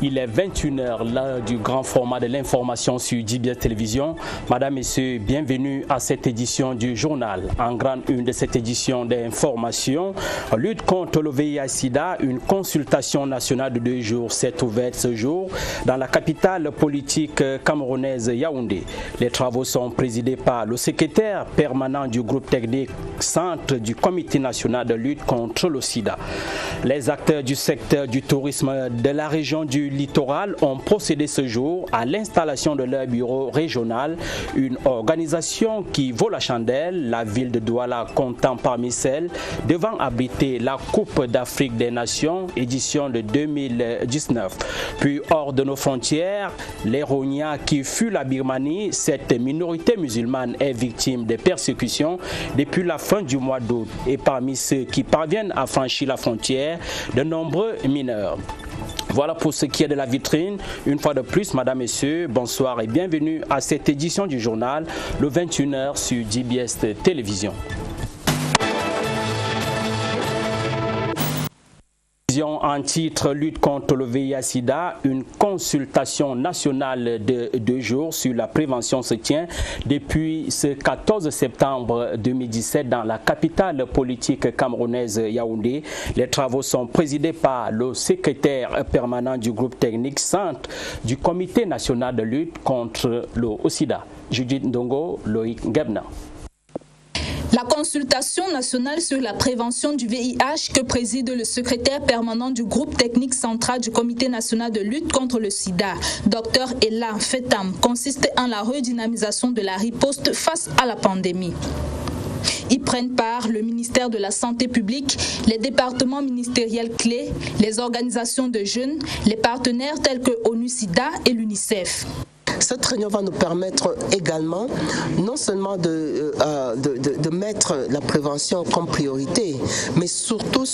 Il est 21h, l'heure du grand format de l'information sur JBS Télévision. Madame, Messieurs, bienvenue à cette édition du journal. En grande une de cette édition d'information, lutte contre le VIH-Sida, une consultation nationale de 2 jours s'est ouverte ce jour dans la capitale politique camerounaise Yaoundé. Les travaux sont présidés par le secrétaire permanent du groupe technique centre du Comité national de lutte contre le sida. Les acteurs du secteur du tourisme de la région du littoral ont procédé ce jour à l'installation de leur bureau régional, une organisation qui vaut la chandelle, la ville de Douala comptant parmi celles devant abriter la Coupe d'Afrique des Nations, édition de 2019. Puis hors de nos frontières, les Rohingya qui fut la Birmanie, cette minorité musulmane est victime de persécutions depuis la fin du mois d'août et parmi ceux qui parviennent à franchir la frontière, de nombreux mineurs. Voilà pour ce qui est de la vitrine. Une fois de plus, Madame, Messieurs, bonsoir et bienvenue à cette édition du journal, le 21h sur JBS Télévision. En titre, lutte contre le VIH-Sida, une consultation nationale de 2 jours sur la prévention se tient depuis ce 14 septembre 2017 dans la capitale politique camerounaise Yaoundé. Les travaux sont présidés par le secrétaire permanent du groupe technique centre du Comité national de lutte contre le sida. Judith Ndongo, Loïc Gebna. La consultation nationale sur la prévention du VIH que préside le secrétaire permanent du groupe technique central du Comité national de lutte contre le sida, Dr Ella Fetam, consiste en la redynamisation de la riposte face à la pandémie. Y prennent part le ministère de la Santé publique, les départements ministériels clés, les organisations de jeunes, les partenaires tels que ONU-SIDA et l'UNICEF. Cette réunion va nous permettre également non seulement de mettre la prévention comme priorité, mais surtout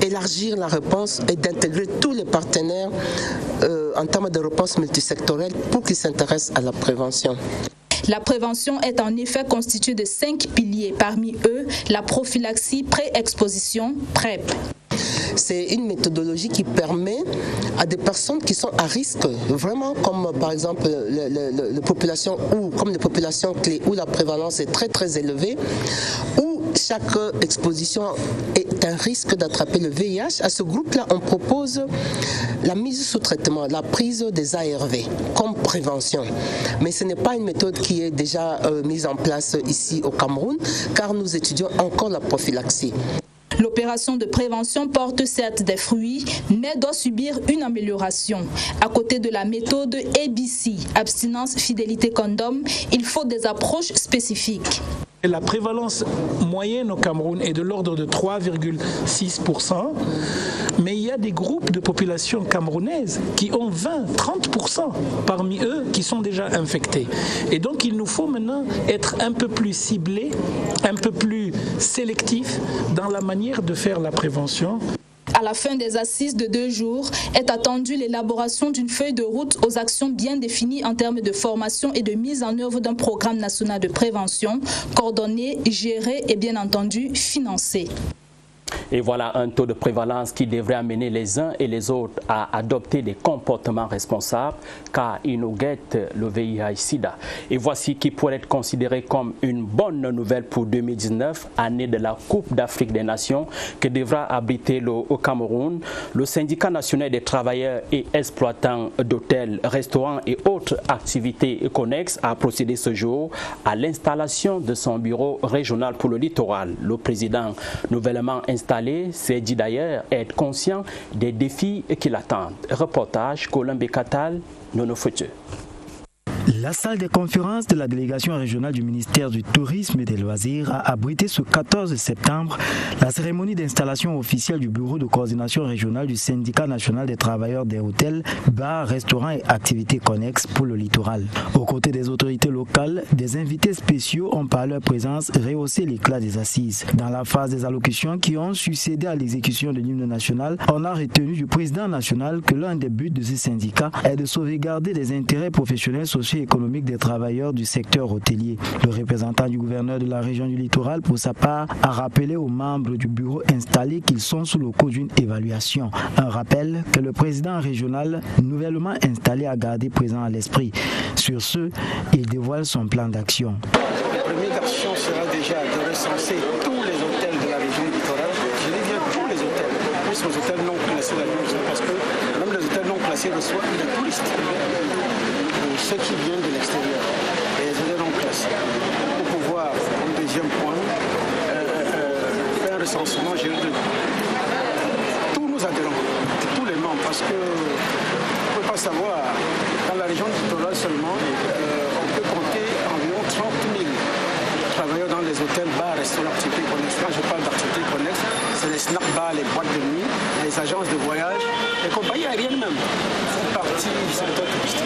d'élargir la réponse et d'intégrer tous les partenaires en termes de réponse multisectorielle pour qu'ils s'intéressent à la prévention. La prévention est en effet constituée de 5 piliers, parmi eux la prophylaxie pré-exposition, PrEP. C'est une méthodologie qui permet à des personnes qui sont à risque, vraiment comme par exemple les populations clés où la prévalence est très très élevée, où chaque exposition est un risque d'attraper le VIH. À ce groupe-là, on propose la mise sous traitement, la prise des ARV comme prévention. Mais ce n'est pas une méthode qui est déjà mise en place ici au Cameroun, car nous étudions encore la prophylaxie. L'opération de prévention porte certes des fruits, mais doit subir une amélioration. À côté de la méthode ABC, abstinence, fidélité, condom, il faut des approches spécifiques. La prévalence moyenne au Cameroun est de l'ordre de 3,6%, mais il y a des groupes de population camerounaise qui ont 20-30% parmi eux qui sont déjà infectés. Et donc il nous faut maintenant être un peu plus ciblés, un peu plus sélectifs dans la manière de faire la prévention. À la fin des assises de 2 jours, est attendue l'élaboration d'une feuille de route aux actions bien définies en termes de formation et de mise en œuvre d'un programme national de prévention, coordonné, géré et bien entendu financé. Et voilà un taux de prévalence qui devrait amener les uns et les autres à adopter des comportements responsables car il nous guette le VIH-Sida. Et voici qui pourrait être considéré comme une bonne nouvelle pour 2019, année de la Coupe d'Afrique des Nations que devra abriter au Cameroun. Le syndicat national des travailleurs et exploitants d'hôtels, restaurants et autres activités connexes a procédé ce jour à l'installation de son bureau régional pour le littoral. Le président nouvellement installé s'est dit d'ailleurs être conscient des défis qui l'attendent. Reportage Colin Bekatal, Nono Futur. La salle des conférences de la délégation régionale du ministère du Tourisme et des Loisirs a abrité ce 14 septembre la cérémonie d'installation officielle du bureau de coordination régionale du syndicat national des travailleurs des hôtels, bars, restaurants et activités connexes pour le littoral. Aux côtés des autorités locales, des invités spéciaux ont par leur présence rehaussé l'éclat des assises. Dans la phase des allocutions qui ont succédé à l'exécution de l'hymne national, on a retenu du président national que l'un des buts de ce syndicat est de sauvegarder les intérêts professionnels, sociaux socio-économique des travailleurs du secteur hôtelier. Le représentant du gouverneur de la région du littoral, pour sa part, a rappelé aux membres du bureau installés qu'ils sont sous le coup d'une évaluation. Un rappel que le président régional nouvellement installé a gardé présent à l'esprit. Sur ce, il dévoile son plan d'action. La première action sera déjà de recenser tous les hôtels de la région littorale. Je dis bien tous les hôtels, plus les hôtels non classés parce que même les hôtels non classés reçoivent les touristes. Ceux qui viennent de l'extérieur, et les hôtels non classés, pour pouvoir, en deuxième point, faire un recensement de tous nos adhérents, de tous les membres, parce que on ne peut pas savoir, dans la région littorale seulement, on peut compter environ 30 000 travailleurs dans les hôtels, bars, restaurants, activités connexes. Quand je parle d'activités connexes, c'est les snack bars, les boîtes de nuit, les agences de voyage, les compagnies aériennes même font partie du secteur touristique.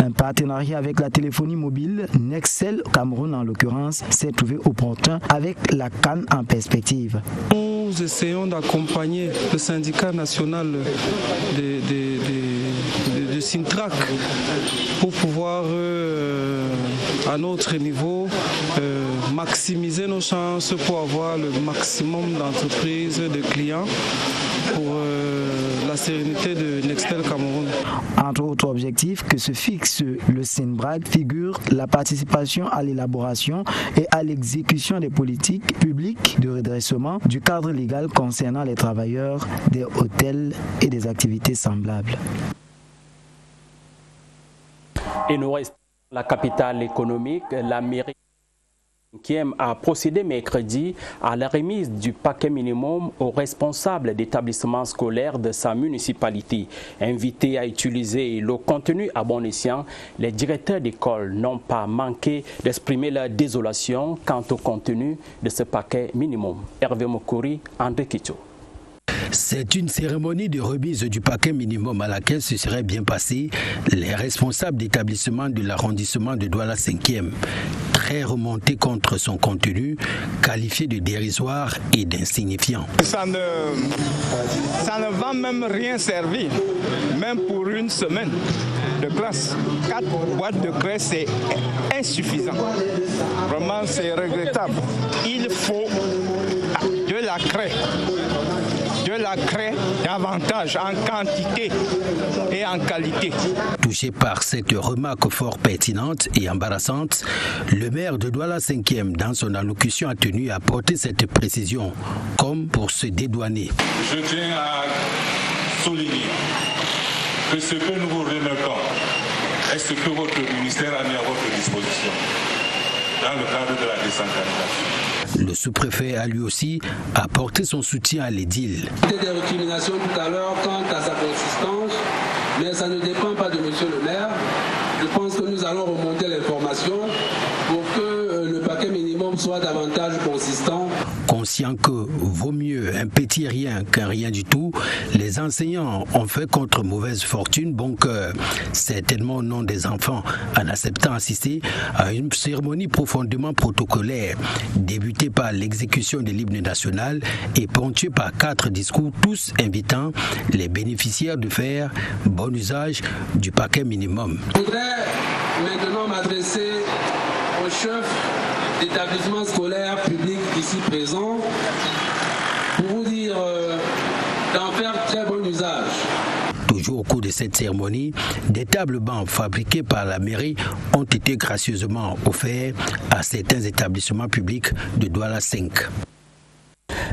Un partenariat avec la téléphonie mobile, Nextel Cameroun en l'occurrence, s'est trouvé opportun avec la CAN en perspective. Nous essayons d'accompagner le syndicat national de Sintrac pour pouvoir, à notre niveau, maximiser nos chances pour avoir le maximum d'entreprises, de clients pour la sérénité de Nextel Cameroun. Entre autres objectifs que se fixe le SINBRAC figure la participation à l'élaboration et à l'exécution des politiques publiques de redressement du cadre légal concernant les travailleurs des hôtels et des activités semblables. Et nous restons à la capitale économique, la mairie a procédé mercredi à la remise du paquet minimum aux responsables d'établissements scolaires de sa municipalité. Invités à utiliser le contenu à bon escient, les directeurs d'école n'ont pas manqué d'exprimer leur désolation quant au contenu de ce paquet minimum. Hervé Mokouri, André Kitcho. C'est une cérémonie de remise du paquet minimum à laquelle se seraient bien passés les responsables d'établissement de l'arrondissement de Douala 5e, très remontés contre son contenu, qualifié de dérisoire et d'insignifiant. Ça ne va même rien servir, même pour une semaine de classe. 4 boîtes de craie, c'est insuffisant. Vraiment, c'est regrettable. Il faut de la craie. Davantage en quantité et en qualité. Touché par cette remarque fort pertinente et embarrassante, le maire de Douala 5e, dans son allocution, a tenu à apporter cette précision, comme pour se dédouaner. Je tiens à souligner que ce que nous vous remettons est ce que votre ministère a mis à votre disposition dans le cadre de la décentralisation. Le sous-préfet a lui aussi apporté son soutien à l'édile. Il y a des récriminations tout à l'heure quant à sa consistance, mais ça ne dépend pas de monsieur le maire. Je pense que nous allons remonter l'information pour que le paquet minimum soit davantage consistant. Conscient que vaut mieux un petit rien qu'un rien du tout, les enseignants ont fait contre mauvaise fortune bon cœur, certainement au nom des enfants, en acceptant d'assister à une cérémonie profondément protocolaire, débutée par l'exécution de l'hymne national et ponctuée par 4 discours, tous invitant les bénéficiaires de faire bon usage du paquet minimum. Je voudrais maintenant m'adresser au chef d'établissement scolaire public ici présent pour vous dire d'en faire très bon usage. Toujours au cours de cette cérémonie, des tables bancs fabriqués par la mairie ont été gracieusement offerts à certains établissements publics de Douala 5.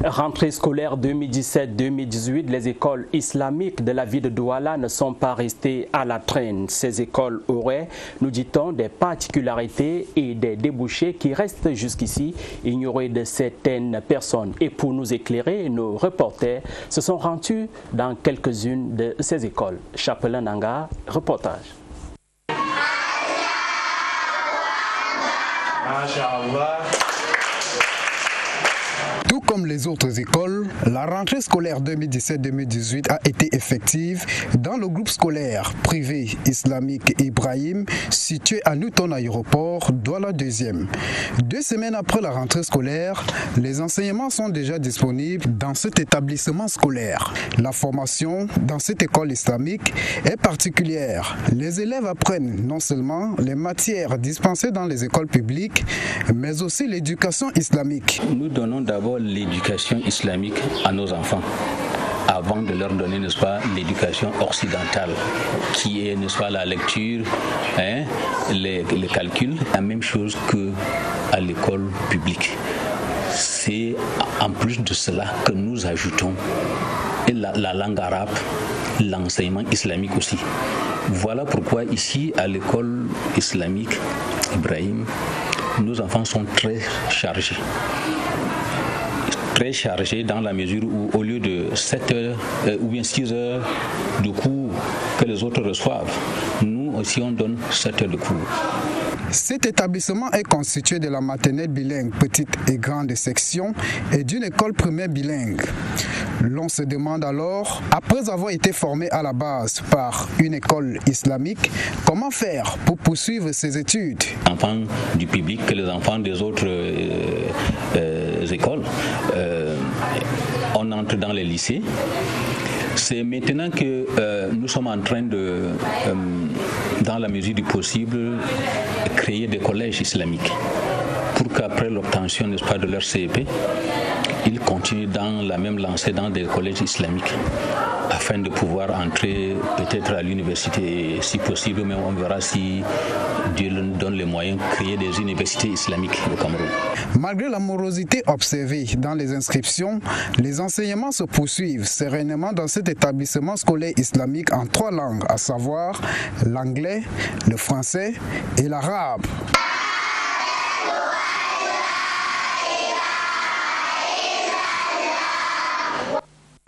Rentrée scolaire 2017-2018, les écoles islamiques de la ville de Douala ne sont pas restées à la traîne. Ces écoles auraient, nous dit-on, des particularités et des débouchés qui restent jusqu'ici ignorés de certaines personnes. Et pour nous éclairer, nos reporters se sont rendus dans quelques-unes de ces écoles. Chapelain Nanga, reportage. Tout comme les autres écoles, la rentrée scolaire 2017-2018 a été effective dans le groupe scolaire privé islamique Ibrahim situé à Newton Aéroport, Douala 2e. 2 semaines après la rentrée scolaire, les enseignements sont déjà disponibles dans cet établissement scolaire. La formation dans cette école islamique est particulière. Les élèves apprennent non seulement les matières dispensées dans les écoles publiques, mais aussi l'éducation islamique. Nous donnons d'abord l'éducation islamique à nos enfants, avant de leur donner, n'est-ce pas, l'éducation occidentale, qui est, n'est-ce pas, la lecture, les calculs, la même chose qu'à l'école publique. C'est en plus de cela que nous ajoutons la langue arabe, l'enseignement islamique aussi. Voilà pourquoi ici, à l'école islamique Ibrahim, nos enfants sont très chargés. Très chargés dans la mesure où, au lieu de 7 heures ou bien 6 heures de cours que les autres reçoivent, nous aussi on donne 7 heures de cours. Cet établissement est constitué de la maternelle bilingue petite et grande section et d'une école primaire bilingue. L'on se demande alors, après avoir été formé à la base par une école islamique, comment faire pour poursuivre ses études? Les enfants du public que les enfants des autres écoles, on entre dans les lycées. C'est maintenant que nous sommes en train de, dans la mesure du possible, créer des collèges islamiques pour qu'après l'obtention, n'est-ce pas, de leur CEP, ils continuent dans la même lancée dans des collèges islamiques afin de pouvoir entrer peut-être à l'université si possible, mais on verra si Dieu nous donne les moyens de créer des universités islamiques au Cameroun. Malgré la morosité observée dans les inscriptions, les enseignements se poursuivent sereinement dans cet établissement scolaire islamique en 3 langues, à savoir l'anglais, le français et l'arabe.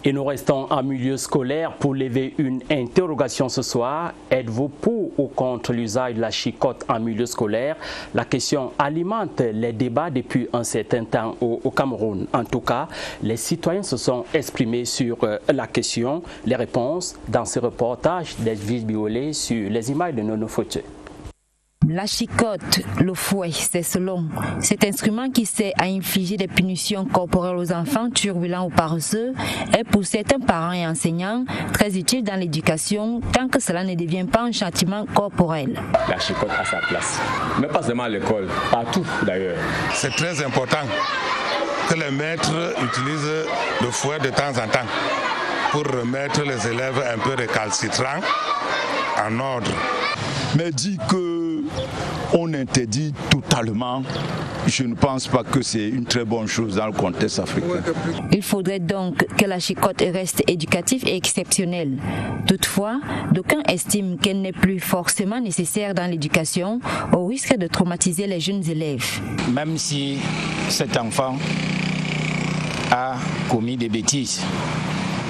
Et nous restons en milieu scolaire pour lever une interrogation ce soir. Êtes-vous pour ou contre l'usage de la chicotte en milieu scolaire? La question alimente les débats depuis un certain temps au Cameroun. En tout cas, les citoyens se sont exprimés sur la question. Les réponses dans ce reportage d'Edwige Biolay sur les images de Nono Fouché. La chicotte, le fouet, c'est selon cet instrument qui sert à infliger des punitions corporelles aux enfants turbulents ou paresseux est pour certains parents et enseignants très utile dans l'éducation tant que cela ne devient pas un châtiment corporel. La chicotte a sa place, mais pas seulement à l'école, partout d'ailleurs. C'est très important que les maîtres utilisent le fouet de temps en temps pour remettre les élèves un peu récalcitrants en ordre. Mais dit qu'on interdit totalement, je ne pense pas que c'est une très bonne chose dans le contexte africain. Il faudrait donc que la chicotte reste éducative et exceptionnelle. Toutefois, d'aucuns estiment qu'elle n'est plus forcément nécessaire dans l'éducation au risque de traumatiser les jeunes élèves. Même si cet enfant a commis des bêtises,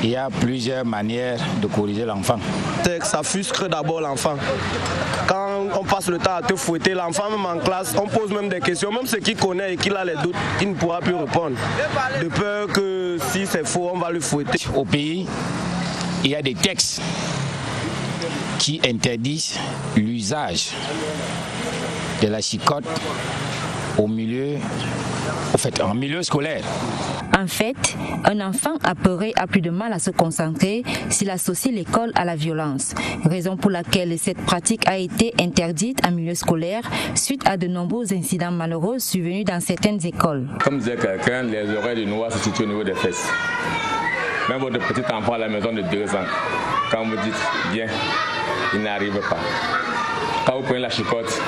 il y a plusieurs manières de corriger l'enfant. Ça frustre d'abord l'enfant. Quand on passe le temps à te fouetter, l'enfant même en classe, on pose même des questions, même ceux qui connaissent et qui a les doutes, il ne pourra plus répondre. De peur que si c'est faux, on va le fouetter. Au pays, il y a des textes qui interdisent l'usage de la chicotte en milieu scolaire. En fait, un enfant apeuré a plus de mal à se concentrer s'il associe l'école à la violence, raison pour laquelle cette pratique a été interdite en milieu scolaire suite à de nombreux incidents malheureux survenus dans certaines écoles. Comme disait quelqu'un, les oreilles du noir se situent au niveau des fesses. Même votre petit enfant à la maison de 2 ans, quand vous dites bien, il n'arrive pas. Quand vous prenez la chicotte,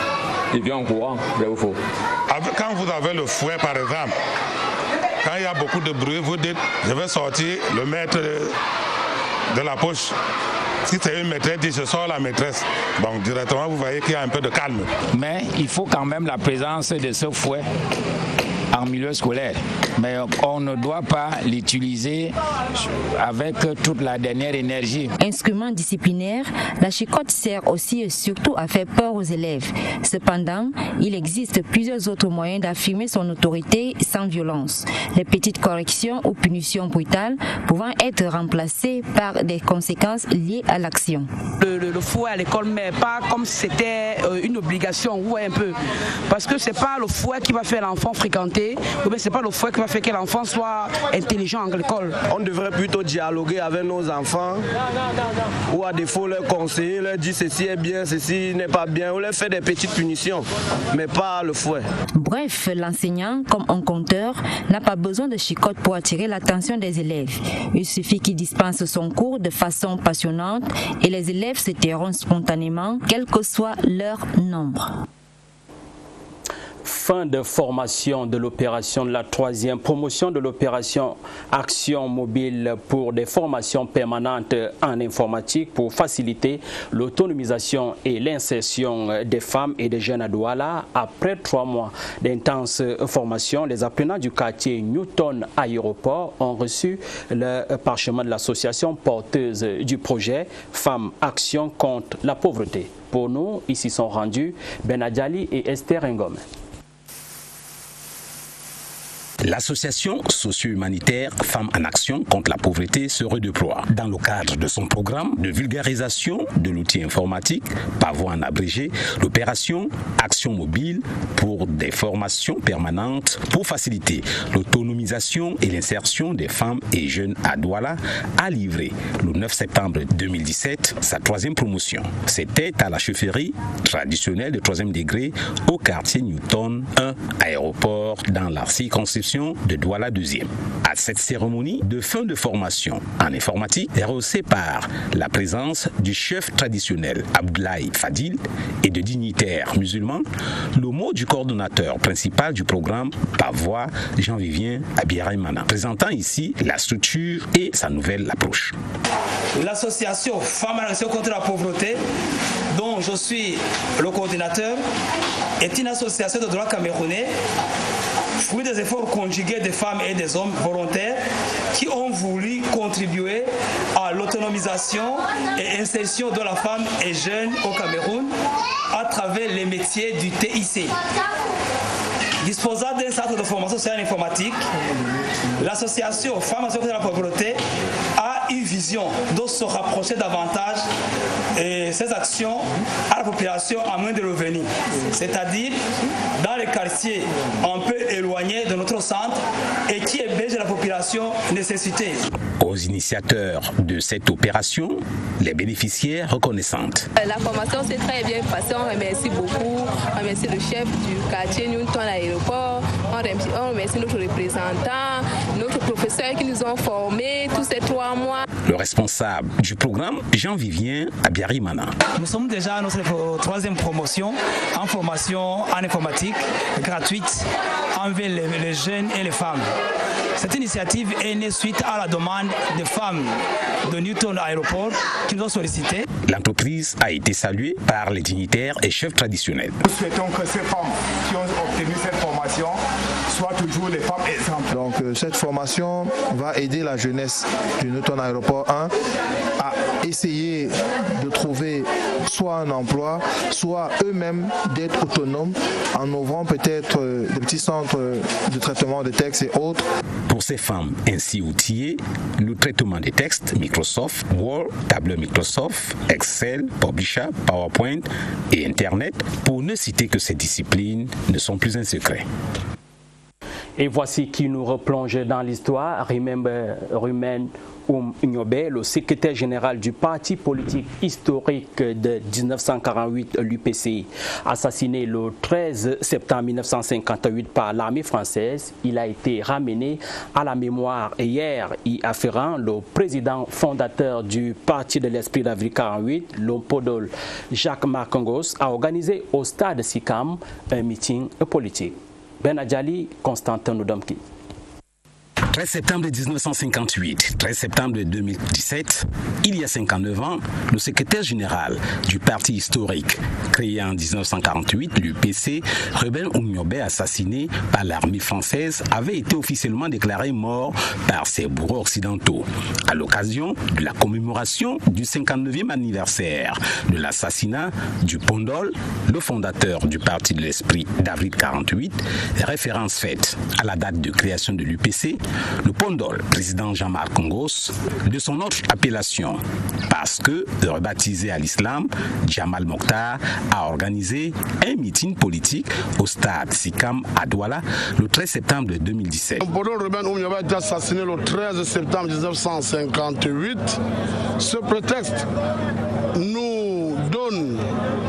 il vient en courant, vrai ou faux? Quand vous avez le fouet par exemple, quand il y a beaucoup de bruit, vous dites, je vais sortir le maître de la poche. Si c'est une maîtresse, dit, je sors la maîtresse. Donc directement, vous voyez qu'il y a un peu de calme. Mais il faut quand même la présence de ce fouet en milieu scolaire. Mais on ne doit pas l'utiliser avec toute la dernière énergie. Instrument disciplinaire, la chicotte sert aussi et surtout à faire peur aux élèves. Cependant, il existe plusieurs autres moyens d'affirmer son autorité sans violence. Les petites corrections ou punitions brutales pouvant être remplacées par des conséquences liées à l'action. Le fouet à l'école, mais pas comme si c'était une obligation, ouais, un peu. Parce que c'est pas le fouet qui va faire l'enfant fréquenter, ou bien c'est pas le fouet qui va faire que l'enfant soit intelligent à l'école. On devrait plutôt dialoguer avec nos enfants, ou à défaut leur conseiller, leur dire ceci est bien, ceci n'est pas bien, ou leur faire des petites punitions, mais pas le fouet. Bref, l'enseignant, comme un conteur, n'a pas besoin de chicotte pour attirer l'attention des élèves. Il suffit qu'il dispense son cours de façon passionnante et les élèves se tairont spontanément, quel que soit leur nombre. Fin de formation de l'opération de la 3e promotion de l'opération Action mobile pour des formations permanentes en informatique pour faciliter l'autonomisation et l'insertion des femmes et des jeunes à Douala. Après 3 mois d'intense formation, les apprenants du quartier Newton Aéroport ont reçu le parchemin de l'association porteuse du projet Femmes Action contre la pauvreté. Pour nous, ici sont rendus Ben Adjali et Esther Ngom. L'association socio-humanitaire Femmes en Action contre la pauvreté se redéploie dans le cadre de son programme de vulgarisation de l'outil informatique, par voie en abrégé, l'opération Action mobile pour des formations permanentes pour faciliter l'autonomisation et l'insertion des femmes et jeunes à Douala a livré le 9 septembre 2017 sa 3e promotion. C'était à la chefferie traditionnelle de 3e degré au quartier Newton 1 Aéroport dans la circonscription de Douala 2e. À cette cérémonie de fin de formation en informatique est rehaussée par la présence du chef traditionnel Abdoulaye Fadil et de dignitaires musulmans, le mot du coordonnateur principal du programme par voix Jean-Vivien Abiraïmana, présentant ici la structure et sa nouvelle approche. L'association Femmes en Action contre la pauvreté, dont je suis le coordinateur, est une association de droit camerounais, fruit des efforts conjugués des femmes et des hommes volontaires qui ont voulu contribuer à l'autonomisation et insertion de la femme et jeune au Cameroun à travers les métiers du TIC. Disposant d'un centre de formation sociale informatique, l'association Femmes en Action contre la pauvreté a une vision de se rapprocher davantage et ces actions à la population à moins de revenus, c'est-à-dire dans les quartiers un peu éloignés de notre centre et qui hébergent la population nécessitée. Aux initiateurs de cette opération, les bénéficiaires reconnaissantes. La formation s'est très bien passée, on remercie beaucoup, on remercie le chef du quartier Newton à l'aéroport, on remercie notre représentant, notre professeur qui nous ont formés tous ces 3 mois. Le responsable du programme, Jean-Vivien Abiraïmana. Nous sommes déjà à notre 3e promotion en formation en informatique gratuite envers les jeunes et les femmes. Cette initiative est née suite à la demande des femmes de Newton Aéroport qui nous ont sollicité. L'entreprise a été saluée par les dignitaires et chefs traditionnels. Nous souhaitons que ces femmes qui ont obtenu cette formation soient toujours des femmes exemples. Donc cette formation va aider la jeunesse du Newton Aéroport 1 à essayer de trouver soit un emploi, soit eux-mêmes d'être autonomes en ouvrant peut-être des petits centres de traitement de textes et autres. Pour ces femmes ainsi outillées, le traitement des textes, Microsoft Word, tableur Microsoft, Excel, Publisher, PowerPoint et Internet, pour ne citer que ces disciplines, ne sont plus un secret. Et voici qui nous replonge dans l'histoire. Rumen Nyobe, le secrétaire général du parti politique historique de 1948, l'UPCI, assassiné le 13 septembre 1958 par l'armée française. Il a été ramené à la mémoire hier, y afférent le président fondateur du parti de l'esprit d'avril 48, Lompodol Jacques Marcangos, a organisé au stade Sikam un meeting politique. Ben Adjali, Constantin Noudamki. 13 septembre 1958, 13 septembre 2017, il y a 59 ans, le secrétaire général du parti historique, créé en 1948, l'UPC, Ruben Oumniobé, assassiné par l'armée française, avait été officiellement déclaré mort par ses bourreaux occidentaux. À l'occasion de la commémoration du 59e anniversaire de l'assassinat du Pondol, le fondateur du parti de l'esprit d'Avril 48, référence faite à la date de création de l'UPC, le Pondol, président Jean-Marc Ngos, de son autre appellation, parce que, rebaptisé à l'islam, Jamal Mokhtar a organisé un meeting politique au stade Sikam à Douala le 13 septembre 2017. Pondol Ruben Oumniobé a été assassiné le 13 septembre 1958. Ce prétexte nous donne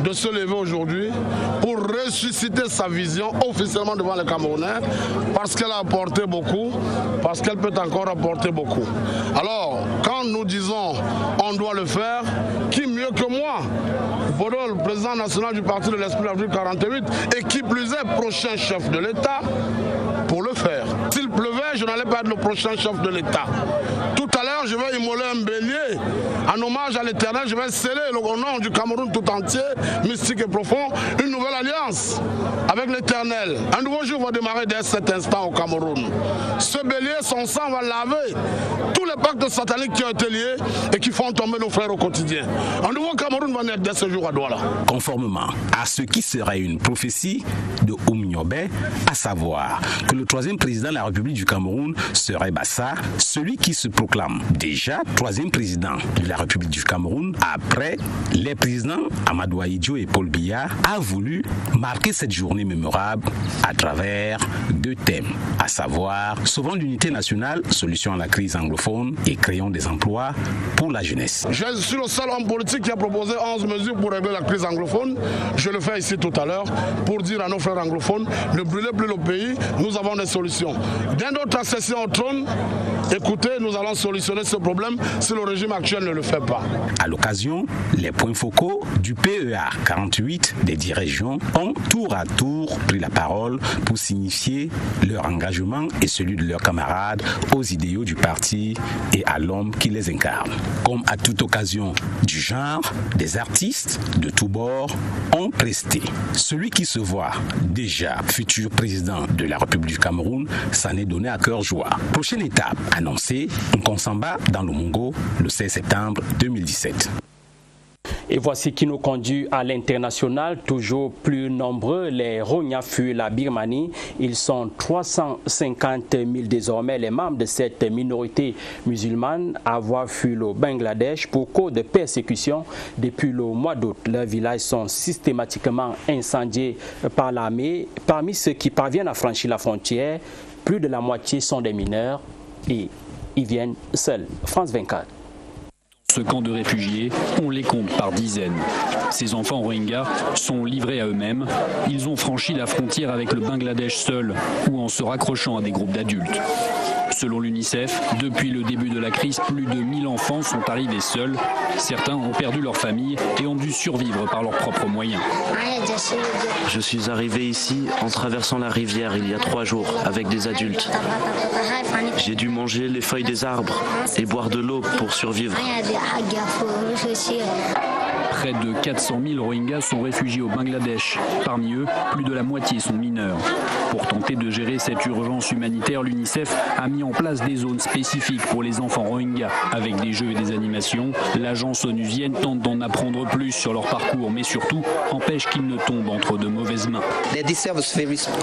de se lever aujourd'hui pour ressusciter sa vision officiellement devant les Camerounais, parce qu'elle a apporté beaucoup, parce qu'elle peut encore apporter beaucoup. Alors, quand nous disons on doit le faire, qui mieux que moi, Pondol, président national du parti de l'esprit d'Avril 48, et qui plus est prochain chef de l'État, pour le faire. S'il pleuvait, je n'allais pas être le prochain chef de l'État. Tout à l'heure, je vais immoler un bélier en hommage à l'Éternel. Je vais sceller au nom du Cameroun tout entier, mystique et profond, une nouvelle alliance avec l'Éternel. Un nouveau jour va démarrer dès cet instant au Cameroun. Ce bélier, son sang va laver tous les pactes sataniques qui ont été liés et qui font tomber nos frères au quotidien. Un nouveau Cameroun va naître dès ce jour à Douala. Conformément à ce qui serait une prophétie de Oumniobé, à savoir que le troisième président de la République du Cameroun serait Bassa, celui qui se proclame déjà troisième président de la République du Cameroun après les présidents Amadou Ahidjo et Paul Biya, a voulu marquer cette journée mémorable à travers deux thèmes, à savoir sauvons l'unité nationale, solution à la crise anglophone et créons des emplois pour la jeunesse. Je suis le seul homme politique qui a proposé 11 mesures pour régler la crise anglophone. Je le fais ici tout à l'heure pour dire à nos frères anglophones, ne brûlez plus le pays, nous avons des solutions. Dès notre accession au trône, écoutez, nous allons solutionner ce problème si le régime actuel ne le fait pas. À l'occasion, les points focaux du PEA 48 des 10 régions ont tour à tour pris la parole pour signifier leur engagement et celui de leurs camarades aux idéaux du parti et à l'homme qui les incarne. Comme à toute occasion du genre, des artistes de tous bords ont presté. Celui qui se voit déjà futur président de la République du Cameroun s'en est donné à cœur joie. Prochaine étape annoncée, Nkonsamba dans le Mongo le 16 septembre 2017. Et voici qui nous conduit à l'international. Toujours plus nombreux, les Rohingyas fuient la Birmanie. Ils sont 350 000 désormais, les membres de cette minorité musulmane, à avoir fui le Bangladesh pour cause de persécution depuis le mois d'août. Leurs villages sont systématiquement incendiés par l'armée. Parmi ceux qui parviennent à franchir la frontière, plus de la moitié sont des mineurs et ils viennent seuls. France 24. Ce camp de réfugiés, on les compte par dizaines. Ces enfants Rohingyas sont livrés à eux-mêmes. Ils ont franchi la frontière avec le Bangladesh seuls ou en se raccrochant à des groupes d'adultes. Selon l'UNICEF, depuis le début de la crise, plus de 1000 enfants sont arrivés seuls. Certains ont perdu leur famille et ont dû survivre par leurs propres moyens. Je suis arrivé ici en traversant la rivière il y a 3 jours avec des adultes. J'ai dû manger les feuilles des arbres et boire de l'eau pour survivre. Près de 400 000 Rohingyas sont réfugiés au Bangladesh. Parmi eux, plus de la moitié sont mineurs. Pour tenter de gérer cette urgence humanitaire, l'UNICEF a mis en place des zones spécifiques pour les enfants Rohingyas. Avec des jeux et des animations, l'agence onusienne tente d'en apprendre plus sur leur parcours, mais surtout empêche qu'ils ne tombent entre de mauvaises mains.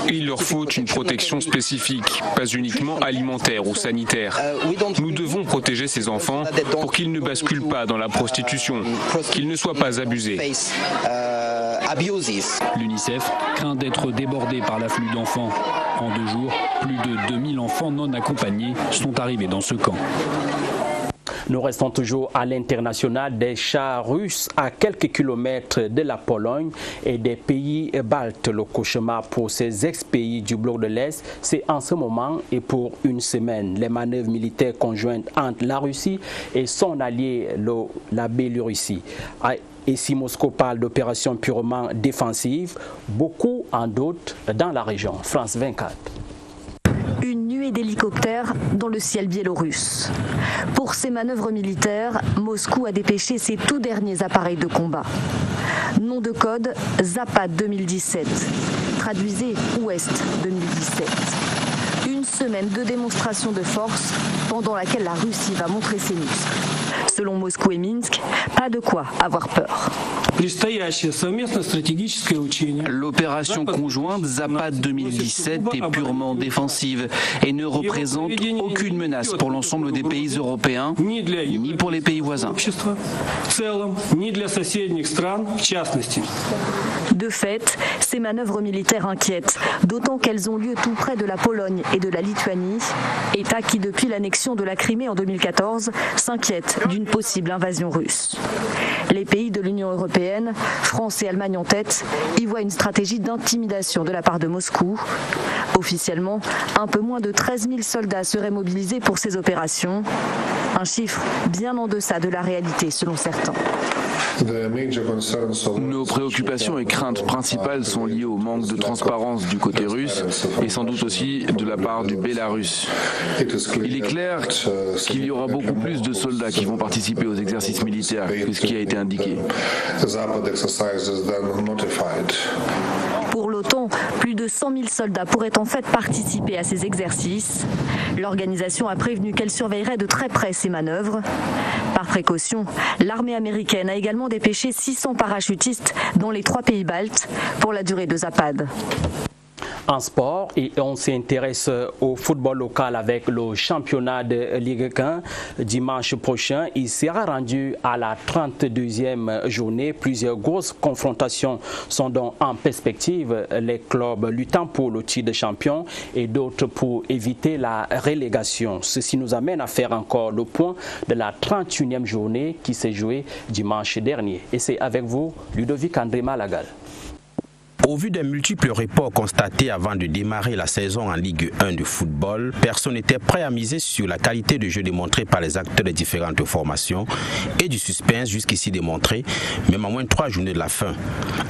Il leur faut une protection spécifique, pas uniquement alimentaire ou sanitaire. Nous devons protéger ces enfants pour qu'ils ne basculent pas dans la prostitution, qu'ils ne soient pas abusés. L'UNICEF craint d'être débordé par l'afflux d'enfants. En 2 jours, plus de 2000 enfants non accompagnés sont arrivés dans ce camp. Nous restons toujours à l'international. Des chars russes à quelques kilomètres de la Pologne et des pays baltes. Le cauchemar pour ces ex-pays du bloc de l'Est, c'est en ce moment et pour une semaine. Les manœuvres militaires conjointes entre la Russie et son allié, la Biélorussie. Et si Moscou parle d'opérations purement défensives, beaucoup en doutent dans la région. France 24. une nuée d'hélicoptères dans le ciel biélorusse. Pour ces manœuvres militaires, Moscou a dépêché ses tout derniers appareils de combat. Nom de code Zapad 2017. Traduisez Ouest 2017. Une semaine de démonstration de force pendant laquelle la Russie va montrer ses muscles. Selon Moscou et Minsk, pas de quoi avoir peur. L'opération conjointe Zapad 2017 est purement défensive et ne représente aucune menace pour l'ensemble des pays européens, ni pour les pays voisins. De fait, ces manœuvres militaires inquiètent, d'autant qu'elles ont lieu tout près de la Pologne et de la Lituanie, États qui, depuis l'annexion de la Crimée en 2014, s'inquiètent d'une possible invasion russe. Les pays de l'Union européenne, France et Allemagne en tête, y voient une stratégie d'intimidation de la part de Moscou. Officiellement, un peu moins de 13 000 soldats seraient mobilisés pour ces opérations, un chiffre bien en deçà de la réalité selon certains. Nos préoccupations et craintes principales sont liées au manque de transparence du côté russe et sans doute aussi de la part du Bélarus. Il est clair qu'il y aura beaucoup plus de soldats qui vont participer aux exercices militaires que ce qui a été indiqué. Pour l'OTAN, plus de 100 000 soldats pourraient en fait participer à ces exercices. L'organisation a prévenu qu'elle surveillerait de très près ces manœuvres. Par précaution, l'armée américaine a également dépêché 600 parachutistes dans les 3 pays baltes pour la durée de Zapad. En sport, et on s'intéresse au football local avec le championnat de Ligue 1. Dimanche prochain, il sera rendu à la 32e journée. Plusieurs grosses confrontations sont donc en perspective. Les clubs luttant pour le titre de champion et d'autres pour éviter la relégation. Ceci nous amène à faire encore le point de la 31e journée qui s'est jouée dimanche dernier. Et c'est avec vous, Ludovic André Malagal. Au vu des multiples reports constatés avant de démarrer la saison en Ligue 1 de football, personne n'était prêt à miser sur la qualité de jeu démontrée par les acteurs des différentes formations et du suspense jusqu'ici démontré, même à moins de 3 journées de la fin.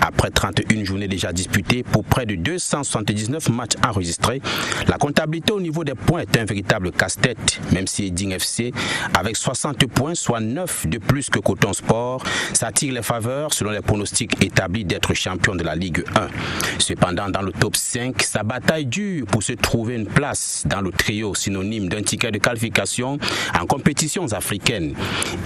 Après 31 journées déjà disputées pour près de 279 matchs enregistrés, la comptabilité au niveau des points est un véritable casse-tête, même si Eding FC, avec 60 points, soit 9 de plus que Coton Sport, s'attire les faveurs selon les pronostics établis d'être champion de la Ligue 1. Cependant, dans le top 5, sa bataille dure pour se trouver une place dans le trio synonyme d'un ticket de qualification en compétitions africaines.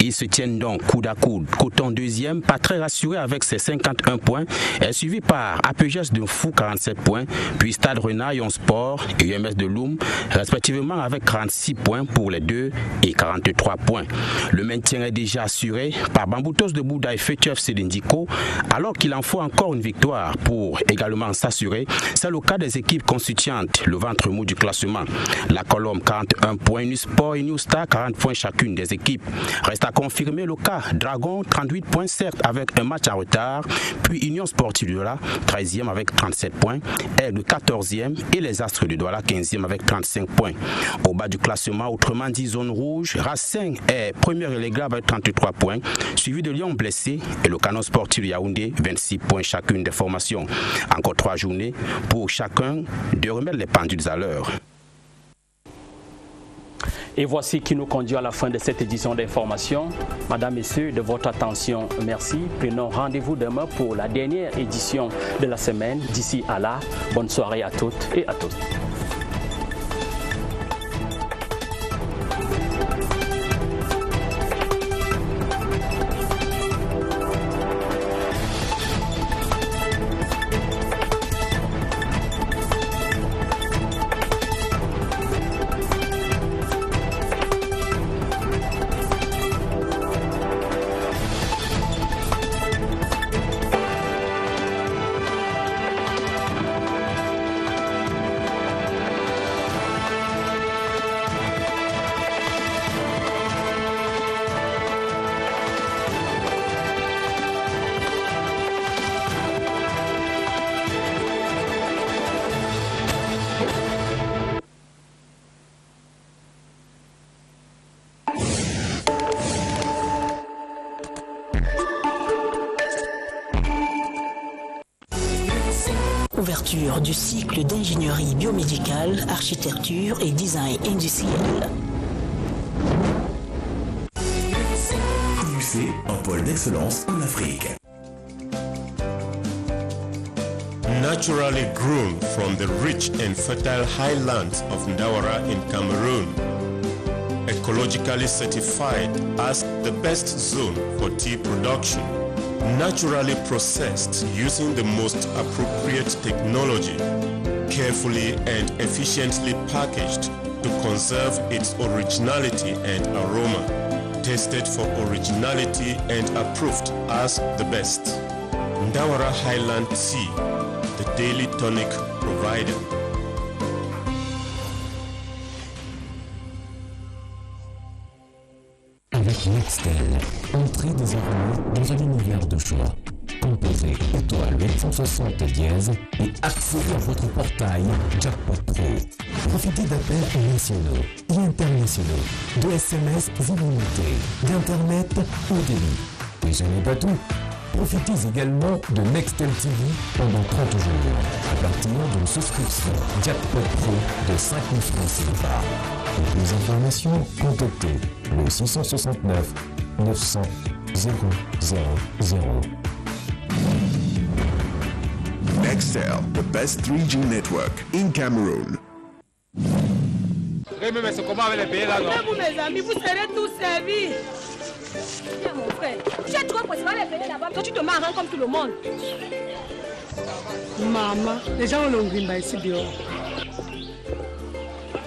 Ils se tiennent donc coude à coude. Coton deuxième, pas très rassuré avec ses 51 points, est suivi par APGS de Fou 47 points, puis Stade Rennais, Yon Sport et UMS de Loum, respectivement avec 46 points pour les deux et 43 points. Le maintien est déjà assuré par Bamboutos de Bouddha et Fetchef Sédindico, alors qu'il en faut encore une victoire pour également s'assurer. C'est le cas des équipes constituantes, le ventre mou du classement. La Colombe 41 points, Nusport et New Star 40 points chacune des équipes. Reste à confirmer le cas Dragon 38 points certes avec un match en retard, puis Union Sportive de Douala 13e avec 37 points, Aigle 14e et les Astres de Douala 15e avec 35 points. Au bas du classement, autrement dit zone rouge, Racing est premier relégable avec 33 points, suivi de Lyon blessé et le Canon Sportif de Yaoundé 26 points chacune des formations. Encore 3 journées pour chacun de remettre les pendules à l'heure. Et voici qui nous conduit à la fin de cette édition d'information. Madame, Messieurs, de votre attention, merci. Prenons rendez-vous demain pour la dernière édition de la semaine. D'ici à là, bonne soirée à toutes et à tous. l'ouverture du cycle d'ingénierie biomédicale, architecture et design industriel. IUC, un pôle d'excellence en Afrique. Naturally grown from the rich and fertile highlands of Ndawara in Cameroon. Ecologically certified as the best zone for tea production. Naturally processed using the most appropriate technology. Carefully and efficiently packaged to conserve its originality and aroma. Tested for originality and approved as the best. Ndawara Highland Tea, the daily tonic provider. Avec Nextel, entrez désormais dans un univers de choix. Composez étoile 860 dièse et accédez à votre portail Jackpot Pro. Profitez d'appels nationaux et internationaux, de SMS illimités, d'Internet au débit. Et ce n'est pas tout. Profitez également de Nextel TV pendant 30 jours, à partir d'une souscription Jackpot Pro de 5 000 francs CFA. Pour plus d'informations, contactez le 669 900 000. Nextel, the best 3G network in Cameroon. Mais c'est comment avec les pays là, non? Vous, mes amis, vous serez tous servis. Tiens, mon frère, tu es trop possible les payer là-bas, toi tu te marres comme tout le monde. Maman, les gens ont l'ongrimba ici dehors.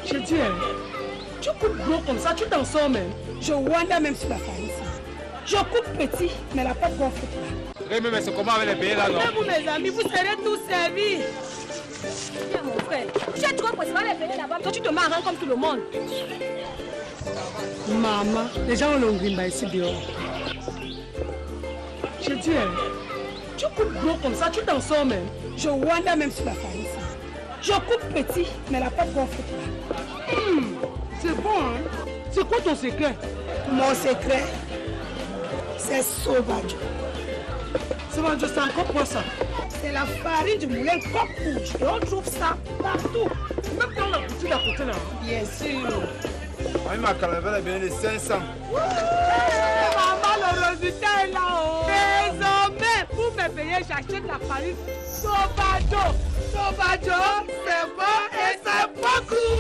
Je dis, tu coupes gros comme ça, tu t'en sors même. Je wanda même sur la farine. Je coupe petit, mais la pâte gonfle pas. Mais c'est comment avec les pays là, non? Vous, mes amis, vous serez tous servis. Tiens, mon frère, tu es trop possible les payer là-bas, toi tu te marres comme tout le monde. Maman, les gens ont l'ongrimba ici dehors. Je dis, tu coupes gros comme ça, tu t'en sors même. Je wanda même sur la farine. Je coupe petit, mais la pâte gonfle pas. C'est bon, hein? C'est quoi ton secret? Mon secret, c'est Sauvadio. Sauvadio, c'est encore quoi ça? C'est la farine du moulin Coq Rouge. Et on trouve ça partout. Même dans la boutique à côté là. Bien sûr. Oui, ma caravane est bien de 500. Maman, le résultat est là-haut. Désormais, pour me payer, j'achète la farine Sauvadio. Sauvadio, c'est bon et c'est beaucoup.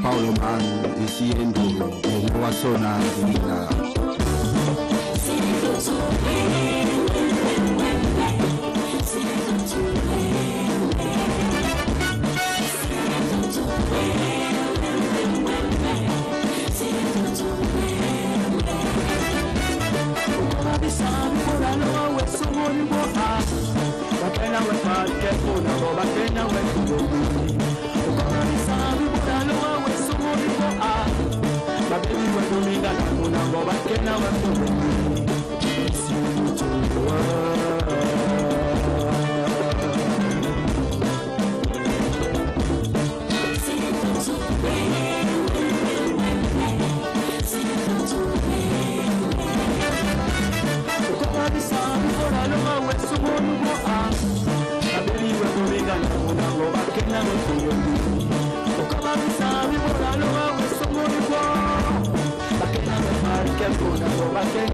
Paulo man diciendo en una zona divina. Bakena